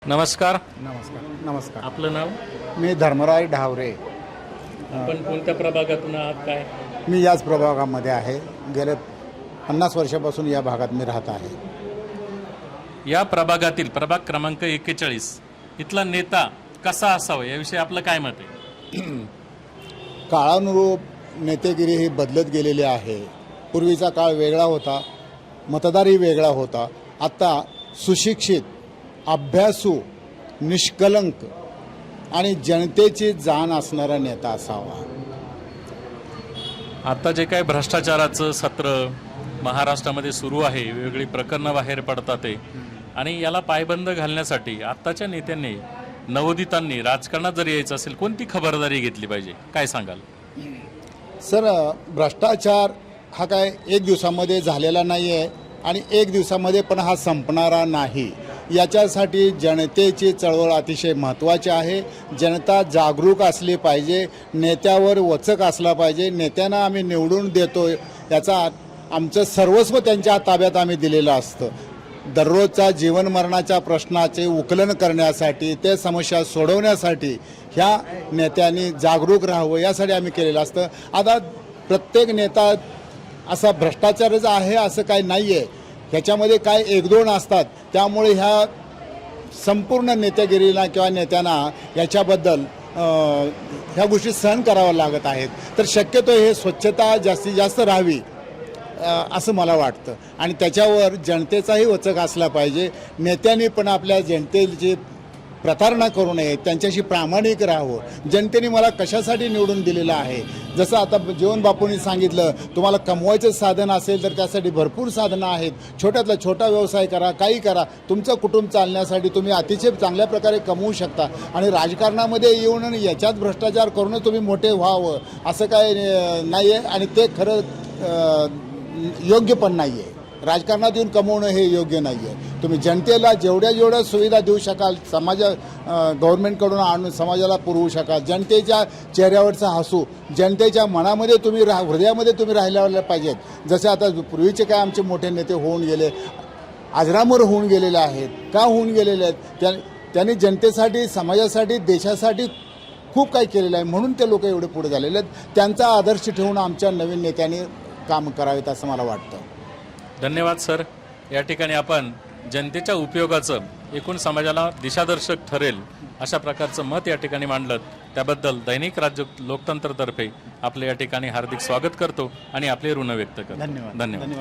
नमस्कार. नमस्कार. नमस्कार. आपलं नाव? मी धर्मराज ढावरे. आपण कोणत्या प्रभागातून आहात? काय? मी याच प्रभागामध्ये आहे. गेले 50 वर्षापासून या भागात मी राहत आहे. या प्रभागातील प्रभाग क्रमांक 41 इथला नेता कसा असावा याविषयी आपलं काय मत आहे? काळानुरूप नेतेगिरी ही बदलत गेलेली आहे. पूर्वीचा काळ वेगळा होता, मतदारही वेगळा होता. आता सुशिक्षित, अभ्यासू, निष्कलंक आणि जनतेची जाण असणारा नेता असावा. आता जे काय भ्रष्टाचाराचं सत्र महाराष्ट्रामध्ये सुरू आहे, वेगवेगळी प्रकरणं बाहेर पडतात आहे आणि याला पायबंद घालण्यासाठी आत्ताच्या नेत्यांनी, नवोदितांनी राजकारणात जर यायचं असेल कोणती खबरदारी घेतली पाहिजे, काय सांगाल? सर, भ्रष्टाचार हा काय एक दिवसामध्ये झालेला नाही आहे आणि एक दिवसामध्ये पण हा संपणारा नाही. याच्यासाठी जनतेची चळवळ अतिशय महत्त्वाची आहे. जनता जागरूक असली पाहिजे, नेत्यावर वचक असला पाहिजे. नेत्यांना आम्ही निवडून देतो याचा आमचं सर्वस्व त्यांच्या ताब्यात आम्ही दिलेलं असतं. दररोजचा जीवनमरणाच्या प्रश्नाचे उकलन करण्यासाठी, ते समस्या सोडवण्यासाठी ह्या नेत्यांनी जागरूक राहावं यासाठी आम्ही केलेलं असतं. आता प्रत्येक नेता असा भ्रष्टाचारच आहे असं काही नाही आहे. ह्याच्यामध्ये काय एक दोन असतात. त्यामुळे ह्या संपूर्ण नेतेगिरीला किंवा नेत्यांना याच्याबद्दल ह्या गोष्टी सहन कराव्या लागत आहेत. तर शक्यतो हे स्वच्छता जास्तीत जास्त राहावी असं मला वाटतं आणि त्याच्यावर जनतेचाही वचक असला पाहिजे. नेत्यांनी पण आपल्या जनतेची प्रतारणा करू नये, त्यांच्याशी प्रामाणिक राहावं. जनतेने मला कशासाठी निवडून दिलेलं आहे, जसं आता जीवन बापूंनी सांगितलं, तुम्हाला कमवायचं साधन असेल तर त्यासाठी भरपूर साधनं आहेत. छोट्यातला छोटा व्यवसाय करा, काही करा, तुमचं कुटुंब चालण्यासाठी तुम्ही अतिशय चांगल्या प्रकारे कमवू शकता. आणि राजकारणामध्ये येऊन याच्यात भ्रष्टाचार करून तुम्ही मोठे व्हावं असं काय नाही आहे आणि ते खरं योग्य पण नाही आहे. राजकारणात येऊन कमवणं हे योग्य नाही आहे. तुम्ही जनतेला जेवढ्या सुविधा देऊ शकाल, गव्हर्नमेंटकडून आणून समाजाला पुरवू शकाल. जनतेच्या चेहऱ्यावरचं हसू, जनतेच्या मनामध्ये तुम्ही हृदयामध्ये तुम्ही राहिल्या पाहिजेत. जसे आता पूर्वीचे काय आमचे मोठे नेते होऊन गेले, अजरामर होऊन गेलेले आहेत. का होऊन गेलेले आहेत? त्यांनी जनतेसाठी, समाजासाठी, देशासाठी खूप काही केलेलं आहे, म्हणून ते लोक एवढे पुढे झालेले आहेत. त्यांचा आदर्श ठेवून आमच्या नवीन नेत्यांनी काम करावेत असं मला वाटतं. धन्यवाद सर. या ठिकाणी आपण जनतेच्या उपयोगाचं, एकूण समाजाला दिशादर्शक ठरेल अशा प्रकारचं मत या ठिकाणी मांडलं. त्याबद्दल दैनिक राज्य लोकतंत्रतर्फे आपले या ठिकाणी हार्दिक स्वागत करतो आणि आपले ऋण व्यक्त करतो. धन्यवाद. धन्यवाद.